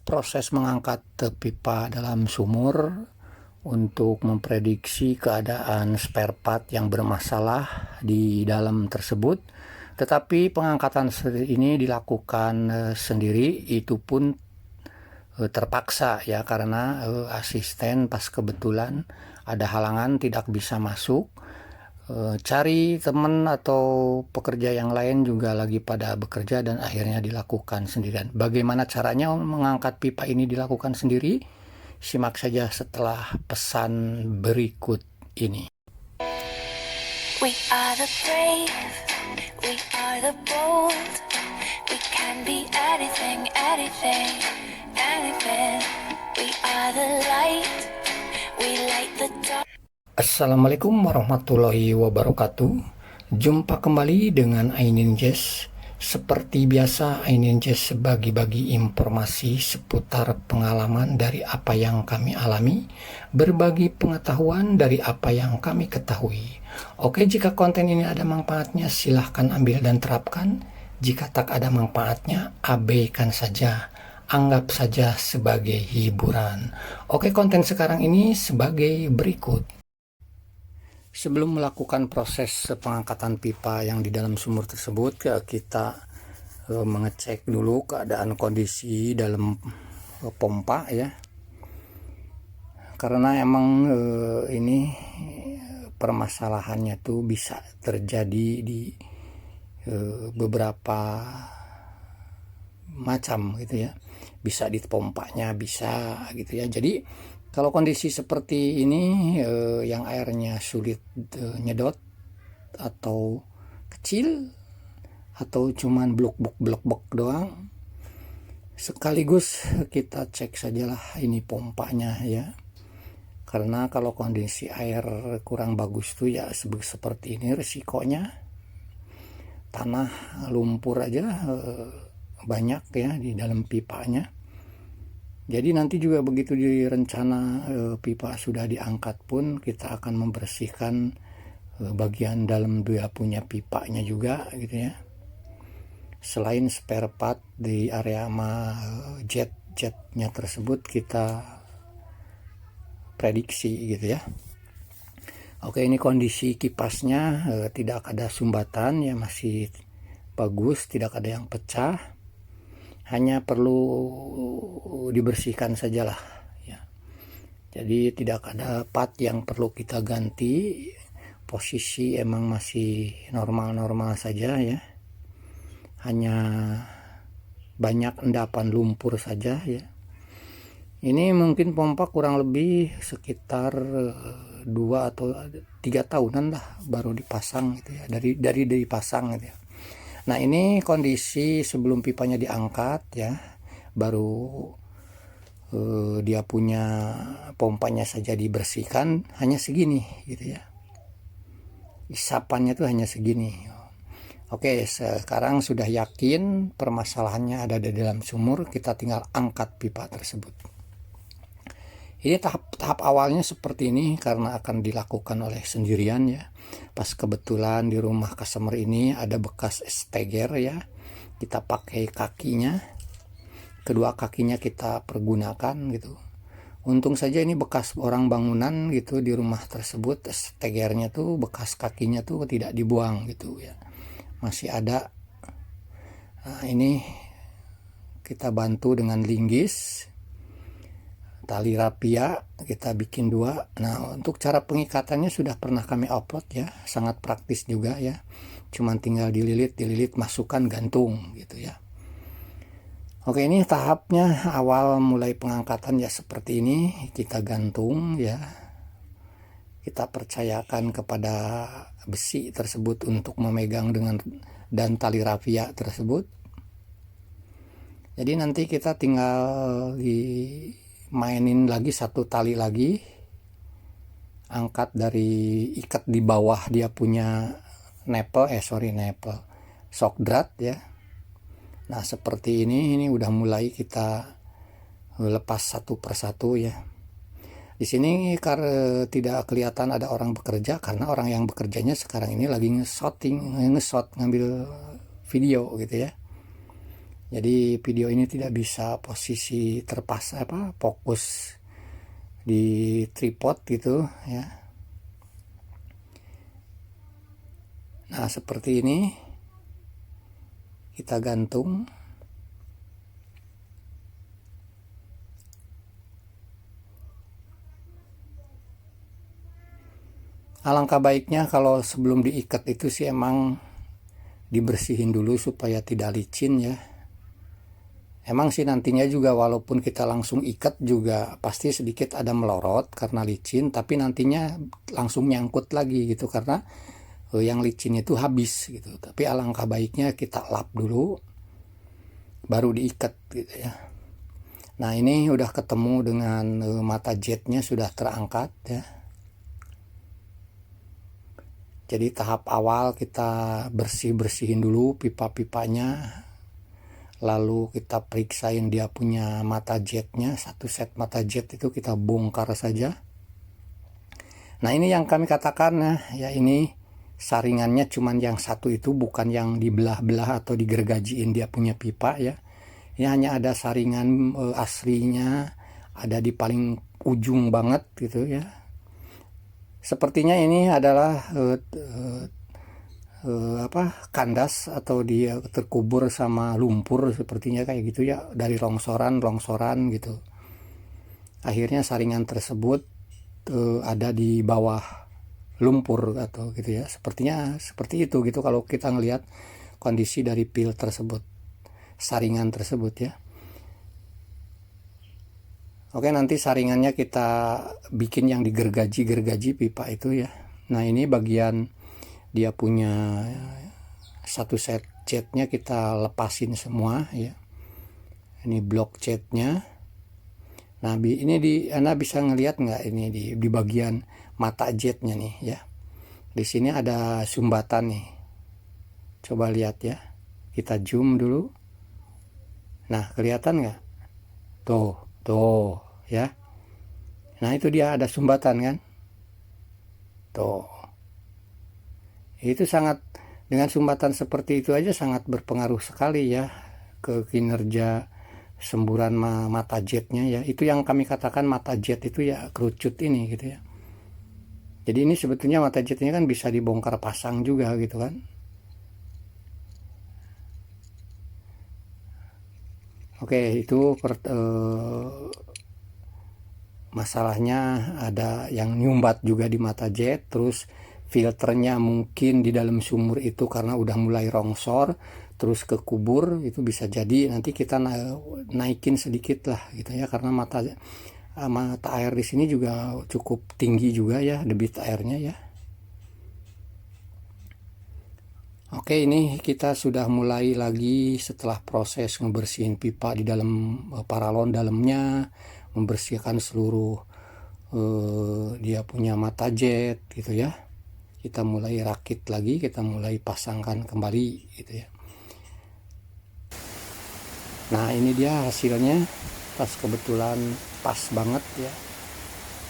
Proses mengangkat pipa dalam sumur untuk memprediksi keadaan spare part yang bermasalah di dalam tersebut. Tetapi pengangkatan ini dilakukan sendiri, itu pun terpaksa ya, karena asisten pas kebetulan ada halangan tidak bisa masuk. Cari teman atau pekerja yang lain juga lagi pada bekerja dan akhirnya dilakukan sendirian. Bagaimana caranya mengangkat pipa ini dilakukan sendiri? Simak saja setelah pesan berikut ini. We are the brave, we are the bold, we can be anything, anything, anything. We are the light, we light the dark. Assalamualaikum warahmatullahi wabarakatuh. Jumpa kembali dengan Ainin Jazz. Seperti biasa, Ainin Jazz bagi-bagi informasi seputar pengalaman dari apa yang kami alami, berbagi pengetahuan dari apa yang kami ketahui. Oke, jika konten ini ada manfaatnya, silahkan ambil dan terapkan. Jika tak ada manfaatnya, abaikan saja. Anggap saja sebagai hiburan. Oke, konten sekarang ini sebagai berikut. Sebelum melakukan proses pengangkatan pipa yang di dalam sumur tersebut, kita mengecek dulu keadaan kondisi dalam pompa ya. Karena emang ini permasalahannya tuh bisa terjadi di beberapa macam gitu ya. Bisa di pompanya, bisa gitu ya. Jadi kalau kondisi seperti ini yang airnya sulit nyedot atau kecil atau cuman blok-blok doang, sekaligus kita cek sajalah ini pompanya ya. Karena kalau kondisi air kurang bagus tuh ya seperti ini resikonya tanah lumpur aja banyak ya di dalam pipanya. Jadi nanti juga begitu direncana pipa sudah diangkat pun kita akan membersihkan bagian dalam dia punya pipanya juga gitu ya. Selain spare part di area jet-jetnya tersebut kita prediksi gitu ya. Oke, ini kondisi kipasnya tidak ada sumbatan ya, masih bagus, tidak ada yang pecah. Hanya perlu dibersihkan sajalah ya. Jadi tidak ada part yang perlu kita ganti, posisi emang masih normal-normal saja ya. Hanya banyak endapan lumpur saja ya. Ini mungkin pompa kurang lebih sekitar 2 atau 3 tahunan lah baru dipasang gitu ya, dari dipasang gitu ya. Nah, ini kondisi sebelum pipanya diangkat ya, baru dia punya pompanya saja dibersihkan hanya segini gitu ya. Isapannya tuh hanya segini. Oke, sekarang sudah yakin permasalahannya ada di dalam sumur, kita tinggal angkat pipa tersebut. Ini tahap awalnya seperti ini karena akan dilakukan oleh sendirian ya. Pas kebetulan di rumah customer ini ada bekas steger ya. Kita pakai kakinya. Kedua kakinya kita pergunakan gitu. Untung saja ini bekas orang bangunan gitu di rumah tersebut. Stegernya tuh bekas kakinya tuh tidak dibuang gitu ya. Masih ada. Nah, ini kita bantu dengan linggis. Tali rapia kita bikin 2. Nah, untuk cara pengikatannya sudah pernah kami upload ya, sangat praktis juga ya. Cuman tinggal dililit masukkan gantung gitu ya. Oke, ini tahapnya awal mulai pengangkatan ya seperti ini, kita gantung ya. Kita percayakan kepada besi tersebut untuk memegang dan tali rapia tersebut. Jadi nanti kita tinggal mainin lagi satu tali lagi, angkat dari ikat di bawah dia punya shock drat ya. Nah, seperti ini udah mulai kita lepas satu persatu ya. Di sini karena tidak kelihatan ada orang bekerja, karena orang yang bekerjanya sekarang ini lagi nge-shot ngambil video gitu ya. Jadi video ini tidak bisa posisi fokus di tripod gitu ya. Nah, seperti ini kita gantung. Alangkah baiknya kalau sebelum diikat itu sih emang dibersihin dulu supaya tidak licin ya. Emang sih nantinya juga walaupun kita langsung ikat juga pasti sedikit ada melorot karena licin, tapi nantinya langsung nyangkut lagi gitu karena yang licin itu habis gitu. Tapi alangkah baiknya kita lap dulu baru diikat gitu ya. Nah, ini udah ketemu dengan mata jetnya sudah terangkat ya. Jadi tahap awal kita bersihin dulu pipa-pipanya, lalu kita periksain dia punya mata jetnya. Satu set mata jet itu kita bongkar saja. Nah, ini yang kami katakan ya, ini saringannya cuman yang satu itu, bukan yang dibelah-belah atau digergajiin dia punya pipa ya. Ini hanya ada saringan aslinya, ada di paling ujung banget gitu ya. Sepertinya ini adalah kandas atau dia terkubur sama lumpur, sepertinya kayak gitu ya, dari longsoran gitu. Akhirnya saringan tersebut ada di bawah lumpur atau gitu ya. Sepertinya seperti itu gitu kalau kita ngelihat kondisi dari pil tersebut, saringan tersebut ya. Oke, nanti saringannya kita bikin yang digergaji pipa itu ya. Nah, ini bagian dia punya satu set jetnya kita lepasin semua ya. Ini blok jetnya. Nah, ini Anda bisa ngelihat nggak ini di bagian mata jetnya nih ya. Di sini ada sumbatan nih. Coba lihat ya. Kita zoom dulu. Nah, kelihatan nggak? Tuh ya. Nah, itu dia ada sumbatan kan. Tuh. Itu sangat, dengan sumbatan seperti itu aja sangat berpengaruh sekali ya ke kinerja semburan mata jetnya ya. Itu yang kami katakan mata jet itu ya kerucut ini gitu ya. Jadi ini sebetulnya mata jetnya kan bisa dibongkar pasang juga gitu kan. Oke, itu masalahnya ada yang nyumbat juga di mata jet, terus filternya mungkin di dalam sumur itu karena udah mulai rongsor terus kekubur, itu bisa jadi nanti kita naikin sedikit lah gitu ya, karena mata air di sini juga cukup tinggi juga ya debit airnya ya. Oke, ini kita sudah mulai lagi setelah proses ngebersihin pipa di dalam paralon dalamnya, membersihkan seluruh dia punya mata jet gitu ya. Kita mulai rakit lagi, kita mulai pasangkan kembali gitu ya. Nah, ini dia hasilnya, pas kebetulan pas banget ya,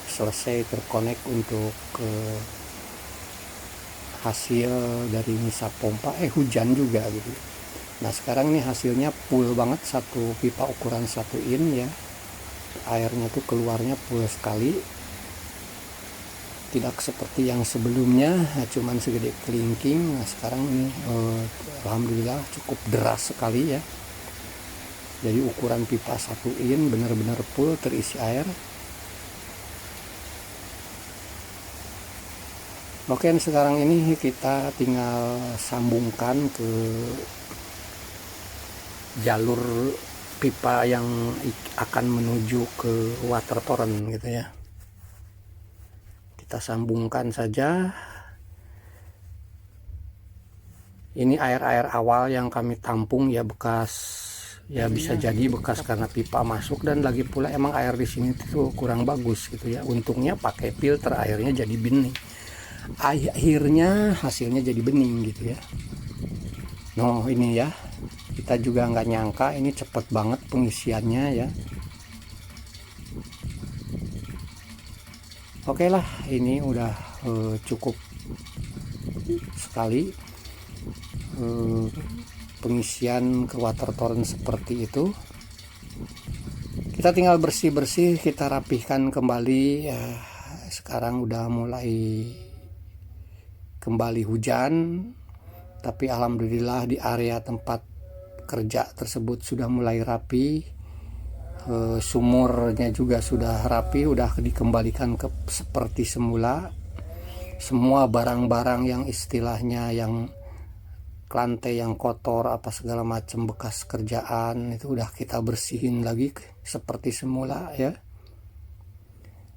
selesai terkonek untuk hasil dari ngisap pompa, hujan juga gitu. Nah, sekarang ini hasilnya full banget, satu pipa ukuran 1 in ya. Airnya tuh keluarnya full sekali, tidak seperti yang sebelumnya cuman segede kelingking. Nah, sekarang ini alhamdulillah cukup deras sekali ya. Jadi ukuran pipa 1 in benar-benar full terisi air. Oke, sekarang ini kita tinggal sambungkan ke jalur pipa yang akan menuju ke water torrent gitu ya. Kita sambungkan saja. Ini air-air awal yang kami tampung ya, bekas ya, bisa jadi bekas karena pipa masuk, dan lagi pula emang air di sini tuh kurang bagus gitu ya. Untungnya pakai filter airnya jadi bening. Akhirnya hasilnya jadi bening gitu ya. Noh, ini ya, kita juga nggak nyangka ini cepet banget pengisiannya ya. Oke lah, ini udah cukup sekali. pengisian ke water torrent seperti itu. Kita tinggal bersih-bersih, kita rapihkan kembali ya. Sekarang udah mulai kembali hujan, tapi alhamdulillah di area tempat kerja tersebut sudah mulai rapi. Sumurnya juga sudah rapi, udah dikembalikan ke seperti semula. Semua barang-barang yang istilahnya yang lantai yang kotor apa segala macam bekas kerjaan itu udah kita bersihin lagi seperti semula ya.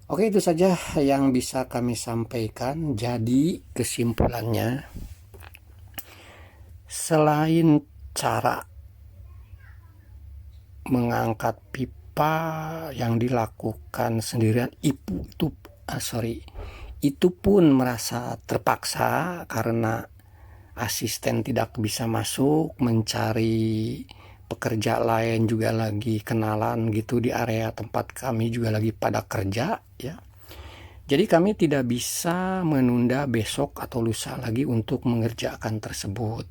Oke, itu saja yang bisa kami sampaikan. Jadi kesimpulannya, selain cara mengangkat pipa yang dilakukan sendirian, itu pun merasa terpaksa karena asisten tidak bisa masuk, mencari pekerja lain juga lagi kenalan gitu di area tempat kami juga lagi pada kerja ya. Jadi kami tidak bisa menunda besok atau lusa lagi untuk mengerjakan tersebut.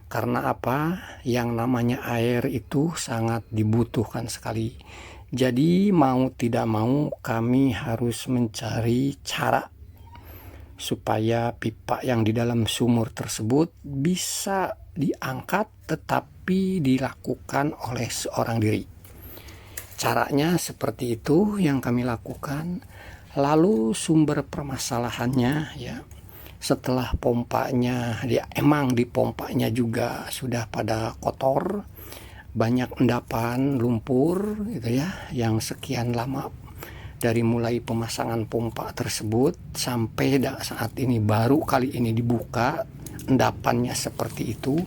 Karena apa? Yang namanya air itu sangat dibutuhkan sekali. Jadi mau tidak mau kami harus mencari cara supaya pipa yang di dalam sumur tersebut bisa diangkat tetapi dilakukan oleh seorang diri. Caranya seperti itu yang kami lakukan. Lalu sumber permasalahannya ya, setelah pompanya emang di pompanya juga sudah pada kotor, banyak endapan lumpur gitu ya, yang sekian lama dari mulai pemasangan pompa tersebut sampai saat ini baru kali ini dibuka, endapannya seperti itu,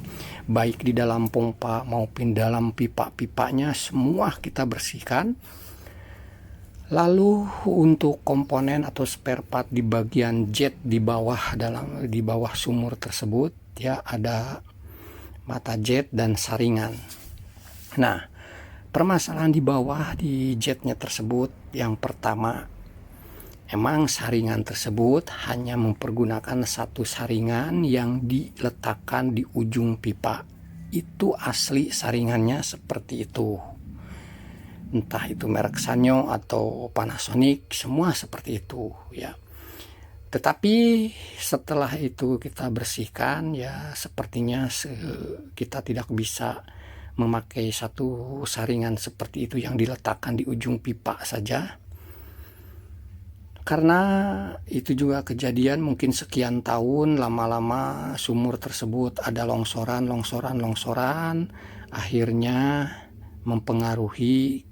baik di dalam pompa maupun dalam pipa-pipanya semua kita bersihkan. Lalu untuk komponen atau spare part di bagian jet di bawah sumur tersebut ya, ada mata jet dan saringan. Nah, permasalahan di bawah di jetnya tersebut, yang pertama, emang saringan tersebut hanya mempergunakan satu saringan yang diletakkan di ujung pipa. Itu asli saringannya seperti itu. Entah itu merek Sanyo atau Panasonic, semua seperti itu ya. Tetapi setelah itu kita bersihkan ya, sepertinya kita tidak bisa memakai satu saringan seperti itu yang diletakkan di ujung pipa saja. Karena itu juga kejadian mungkin sekian tahun, lama-lama sumur tersebut ada longsoran, akhirnya mempengaruhi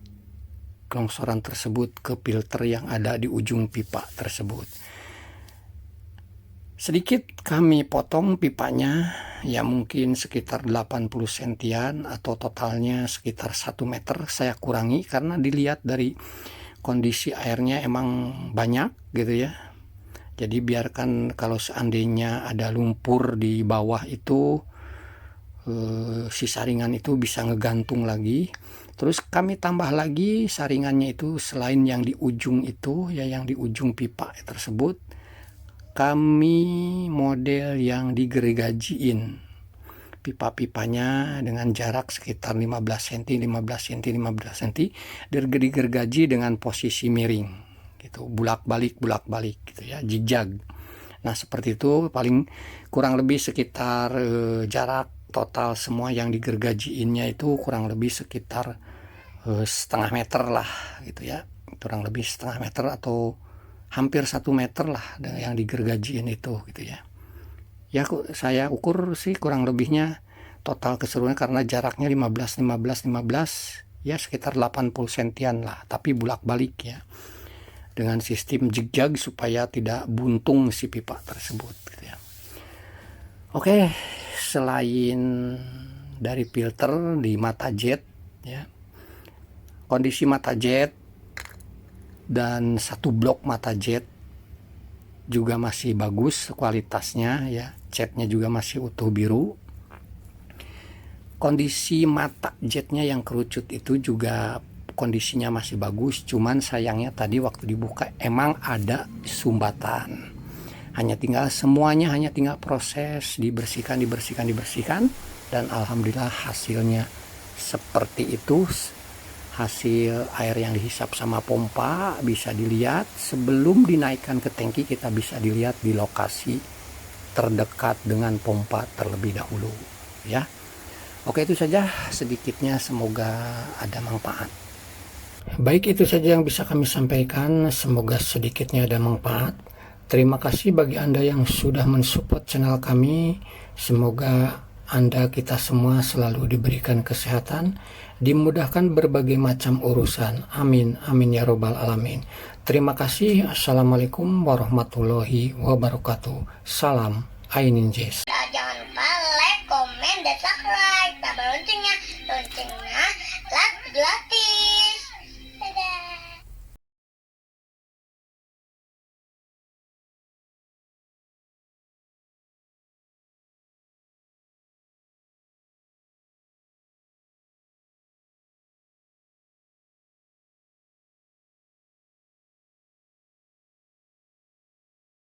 longsoran tersebut ke filter yang ada di ujung pipa tersebut. Sedikit kami potong pipanya ya, mungkin sekitar 80 sentian atau totalnya sekitar 1 meter saya kurangi karena dilihat dari kondisi airnya emang banyak gitu ya. Jadi biarkan kalau seandainya ada lumpur di bawah itu, si saringan itu bisa ngegantung lagi. Terus kami tambah lagi saringannya itu, selain yang di ujung itu ya, yang di ujung pipa tersebut, kami model yang digergajiin pipa-pipanya dengan jarak sekitar 15 cm digergaji dengan posisi miring gitu, bulak-balik gitu ya, zigzag. Nah seperti itu, paling kurang lebih sekitar jarak total semua yang digergajiinnya itu kurang lebih sekitar setengah meter lah gitu ya, kurang lebih setengah meter atau hampir 1 meter lah yang digergajiin itu gitu ya. Ya saya ukur sih kurang lebihnya total keseluruhannya, karena jaraknya 15 ya sekitar 80 sentian lah, tapi bolak-balik ya, dengan sistem zigzag supaya tidak buntung si pipa tersebut gitu ya. Oke, selain dari filter di mata jet ya, kondisi mata jet dan satu blok mata jet juga masih bagus kualitasnya ya, catnya juga masih utuh biru. Kondisi mata jetnya yang kerucut itu juga kondisinya masih bagus, cuman sayangnya tadi waktu dibuka emang ada sumbatan. Semuanya hanya tinggal proses dibersihkan. dan alhamdulillah hasilnya seperti itu. Hasil air yang dihisap sama pompa bisa dilihat sebelum dinaikkan ke tangki, kita bisa dilihat di lokasi terdekat dengan pompa terlebih dahulu ya. Oke, itu saja sedikitnya, semoga ada manfaat. Baik, itu saja yang bisa kami sampaikan, semoga sedikitnya ada manfaat. Terima kasih bagi Anda yang sudah mensupport channel kami. Semoga Anda, kita semua selalu diberikan kesehatan, dimudahkan berbagai macam urusan. Amin, amin ya robbal alamin. Terima kasih. Assalamualaikum warahmatullahi wabarakatuh. Salam Ainin Jazz. Jangan lupa like, komen, dan subscribe. Tambah loncengnya like gratis.